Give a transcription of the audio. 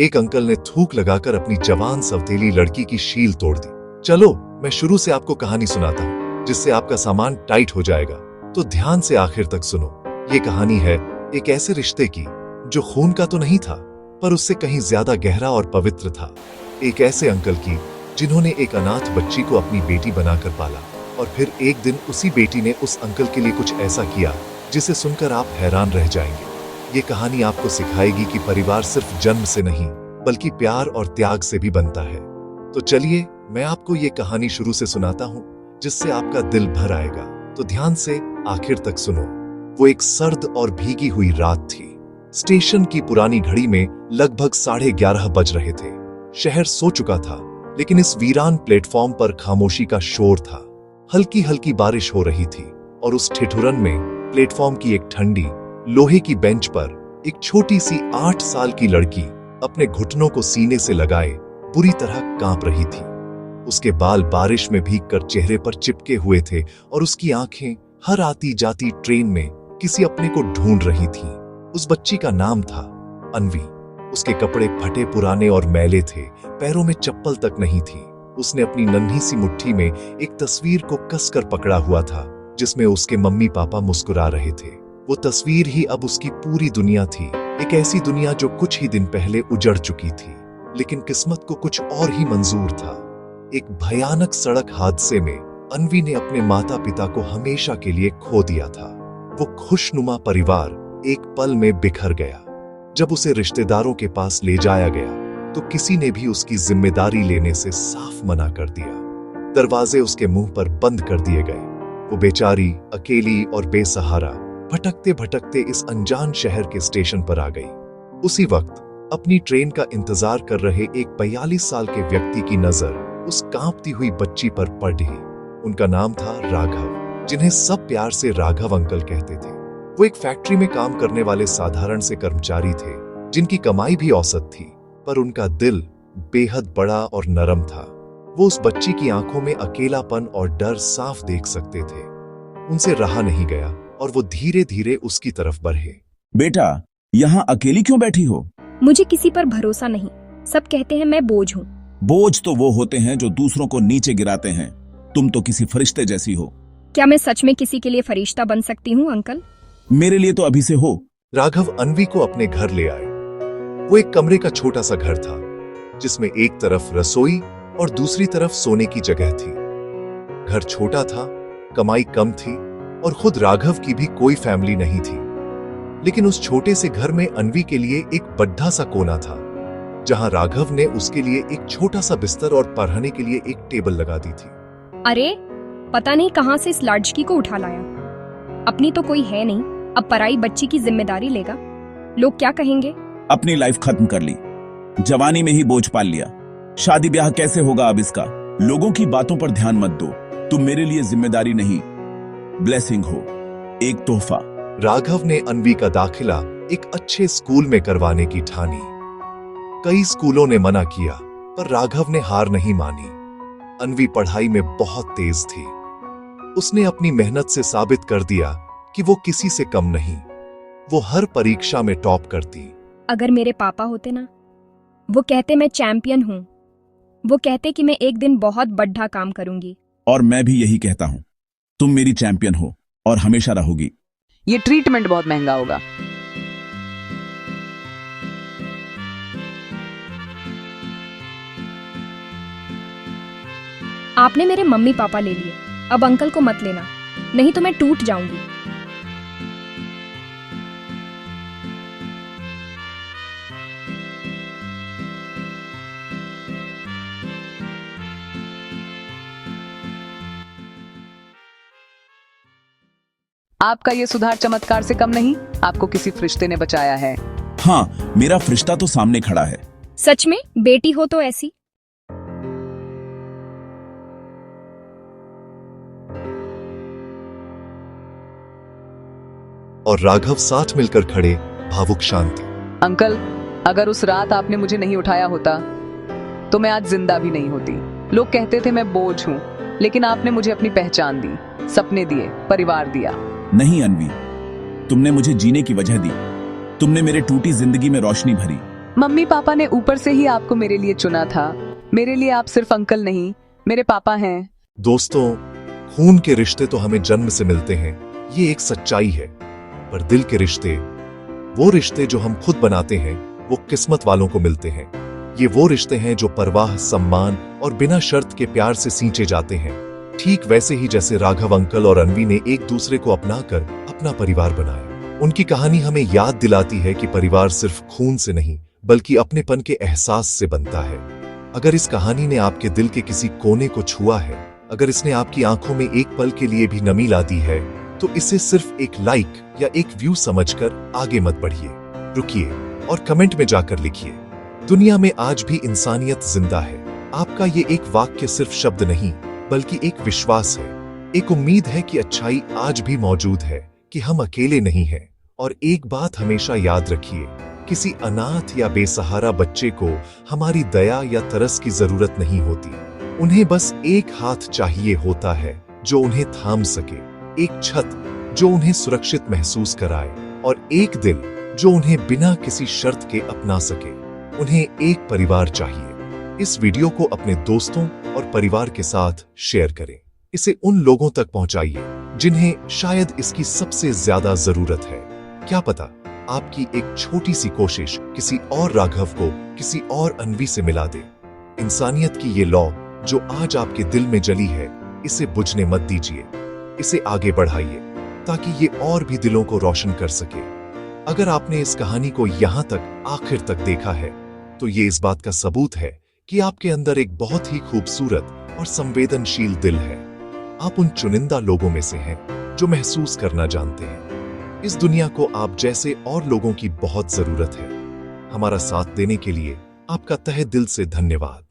एक अंकल ने थूक लगाकर अपनी जवान सवतेली लड़की की शील तोड़ दी। चलो मैं शुरू से आपको कहानी सुनाता हूँ, जिससे आपका सामान टाइट हो जाएगा, तो ध्यान से आखिर तक सुनो। ये कहानी है एक ऐसे रिश्ते की जो खून का तो नहीं था, पर उससे कहीं ज्यादा गहरा और पवित्र था। एक ऐसे अंकल की जिन्होंने एक अनाथ बच्ची को अपनी बेटी बनाकर पाला, और फिर एक दिन उसी बेटी ने उस अंकल के लिए कुछ ऐसा किया जिसे सुनकर आप हैरान रह जाएंगे। ये कहानी आपको सिखाएगी कि परिवार सिर्फ जन्म से नहीं, बल्कि प्यार और त्याग से भी बनता है। तो चलिए मैं आपको ये कहानी शुरू से सुनाता हूँ, जिससे आपका दिल भर आएगा। तो ध्यान से आखिर तक सुनो। वो एक सर्द और भीगी हुई रात थी। स्टेशन की पुरानी घड़ी में लगभग 11:30 बज रहे थे। शहर सो चुका था, लेकिन इस वीरान प्लेटफॉर्म पर खामोशी का शोर था। हल्की हल्की बारिश हो रही थी, और उस ठिठुरन में प्लेटफॉर्म की एक ठंडी लोहे की बेंच पर एक छोटी सी 8 साल की लड़की अपने घुटनों को सीने से लगाए बुरी तरह कांप रही थी। उसके बाल बारिश में भीगकर चेहरे पर चिपके हुए थे, और उसकी आंखें हर आती जाती ट्रेन में किसी अपने को ढूंढ रही थीं। उस बच्ची का नाम था अन्वी। उसके कपड़े फटे पुराने और मैले थे, पैरों में चप्पल तक नहीं थी। उसने अपनी नन्ही सी मुट्ठी में एक तस्वीर को कसकर पकड़ा हुआ था, जिसमें उसके मम्मी पापा मुस्कुरा रहे थे। वो तस्वीर ही अब उसकी पूरी दुनिया थी, एक ऐसी दुनिया जो कुछ ही दिन पहले उजड़ चुकी थी। लेकिन किस्मत को कुछ और ही मंजूर था। एक भयानक सड़क हादसे में अन्वी ने अपने माता पिता को हमेशा के लिए खो दिया था। वो खुशनुमा परिवार एक पल में बिखर गया। जब उसे रिश्तेदारों के पास ले जाया गया, तो किसी ने भी उसकी जिम्मेदारी लेने से साफ मना कर दिया। दरवाजे उसके मुंह पर बंद कर दिए गए। वो बेचारी अकेली और बेसहारा भटकते भटकते इस अनजान शहर के स्टेशन पर आ गई। उसी वक्त अपनी ट्रेन का इंतजार कर रहे एक 42 साल के व्यक्ति की नजर उस कांपती हुई बच्ची पर पड़ी। उनका नाम था राघव, जिन्हें सब प्यार से राघव अंकल कहते थे। वो एक फैक्ट्री में काम करने वाले साधारण से कर्मचारी थे, जिनकी कमाई भी औसत थी, पर उनका दिल बेहद बड़ा और नरम था। वो उस बच्ची की आंखों में अकेलापन और डर साफ देख सकते थे। उनसे रहा नहीं गया, और वो धीरे धीरे उसकी तरफ बढ़े। बेटा, यहाँ अकेली क्यों बैठी हो? मुझे किसी पर भरोसा नहीं। सब कहते हैं मैं बोझ हूँ। बोझ तो वो होते हैं जो दूसरों को नीचे गिराते हैं। तुम तो किसी फरिश्ते जैसी हो। क्या मैं सच में किसी के लिए फरिश्ता बन सकती हूँ अंकल? मेरे लिए तो अभी से हो। राघव अन्वी को अपने घर ले आए। वो एक कमरे का छोटा सा घर था, जिसमें एक तरफ रसोई और दूसरी तरफ सोने की जगह थी। घर छोटा था, कमाई कम थी, और खुद राघव की भी कोई फैमिली नहीं थी। लेकिन उस छोटे से घर में अन्वी के लिए एक बड्ढा सा कोना था, जहां राघव ने उसके लिए एक छोटा सा बिस्तर और पढ़ने के लिए एक टेबल लगा दी थी। अरे पता नहीं कहां से इस लाडकी को उठा लाया। अपनी तो कोई है नहीं, अब पराई बच्ची की जिम्मेदारी लेगा। लोग क्या कहेंगे? अपनी लाइफ खत्म कर ली, जवानी में ही बोझ पाल लिया। शादी ब्याह कैसे होगा अब इसका? लोगों की बातों पर ध्यान मत दो। तुम मेरे लिए जिम्मेदारी नहीं, ब्लेसिंग हो, एक तोहफा। राघव ने अन्वी का दाखिला एक अच्छे स्कूल में करवाने की ठानी। कई स्कूलों ने मना किया, पर राघव ने हार नहीं मानी। अन्वी पढ़ाई में बहुत तेज थी। उसने अपनी मेहनत से साबित कर दिया कि वो किसी से कम नहीं। वो हर परीक्षा में टॉप करती। अगर मेरे पापा होते ना, वो कहते मैं चैंपियन हूँ। वो कहते कि मैं एक दिन बहुत बड़ा काम करूंगी। और मैं भी यही कहता हूं, तुम मेरी चैंपियन हो और हमेशा रहोगी। ये ट्रीटमेंट बहुत महंगा होगा। आपने मेरे मम्मी पापा ले लिए, अब अंकल को मत लेना, नहीं तो मैं टूट जाऊंगी। आपका ये सुधार चमत्कार से कम नहीं, आपको किसी फरिश्ते ने बचाया है। हाँ, मेरा फरिश्ता तो सामने खड़ा है। सच में बेटी हो तो ऐसी। और राघव साथ मिलकर खड़े, भावुक शांति। अंकल, अगर उस रात आपने मुझे नहीं उठाया होता तो मैं आज जिंदा भी नहीं होती। लोग कहते थे मैं बोझ हूँ, लेकिन आपने मुझे अपनी पहचान दी, सपने दिए, परिवार दिया। नहीं अन्वी, तुमने मुझे जीने की वजह दी। तुमने मेरे टूटी जिंदगी में रोशनी भरी। मम्मी पापा ने ऊपर से ही आपको मेरे लिए चुना था। मेरे लिए आप सिर्फ अंकल नहीं, मेरे पापा हैं। दोस्तों, खून के रिश्ते तो हमें जन्म से मिलते हैं, ये एक सच्चाई है। पर दिल के रिश्ते, वो रिश्ते जो हम खुद बनाते हैं, वो किस्मत वालों को मिलते हैं। ये वो रिश्ते हैं जो परवाह, सम्मान और बिना शर्त के प्यार से सींचे जाते हैं। ठीक वैसे ही जैसे राघव अंकल और अनवी ने एक दूसरे को अपनाकर अपना परिवार बनाया। उनकी कहानी हमें याद दिलाती है कि परिवार सिर्फ खून से नहीं, बल्कि अपनेपन के एहसास से बनता है। अगर इस कहानी ने आपके दिल के किसी कोने को छुआ है, अगर इसने आपकी आंखों में एक पल के लिए भी नमी ला दी है, तो इसे सिर्फ एक लाइक या एक व्यू समझकर आगे मत बढ़िए। रुकिए और कमेंट में जाकर लिखिए, दुनिया में आज भी इंसानियत जिंदा है। आपका ये एक वाक्य सिर्फ शब्द नहीं, बल्कि एक विश्वास है, एक उम्मीद है कि अच्छाई आज भी मौजूद है, कि हम अकेले नहीं हैं। और एक बात हमेशा याद रखिए, किसी अनाथ या बेसहारा बच्चे को हमारी दया या तरस की जरूरत नहीं होती। उन्हें बस एक हाथ चाहिए होता है जो उन्हें थाम सके, एक छत जो उन्हें सुरक्षित महसूस कराए, और एक दिल जो उन्हें बिना किसी शर्त के अपना सके। उन्हें एक परिवार चाहिए। इस वीडियो को अपने दोस्तों और परिवार के साथ शेयर करें। इसे उन लोगों तक पहुंचाइए जिन्हें शायद इसकी सबसे ज्यादा जरूरत है। क्या पता आपकी एक छोटी सी कोशिश किसी और राघव को, किसी और अनवी से मिला दे। इंसानियत की ये लौ जो आज आपके दिल में जली है, इसे बुझने मत दीजिए। इसे आगे बढ़ाइए ताकि ये और भी दिलों को रोशन कर सके। अगर आपने इस कहानी को यहां तक आखिर तक देखा है, तो ये इस बात का सबूत है कि आपके अंदर एक बहुत ही खूबसूरत और संवेदनशील दिल है। आप उन चुनिंदा लोगों में से हैं जो महसूस करना जानते हैं। इस दुनिया को आप जैसे और लोगों की बहुत जरूरत है। हमारा साथ देने के लिए आपका तहे दिल से धन्यवाद।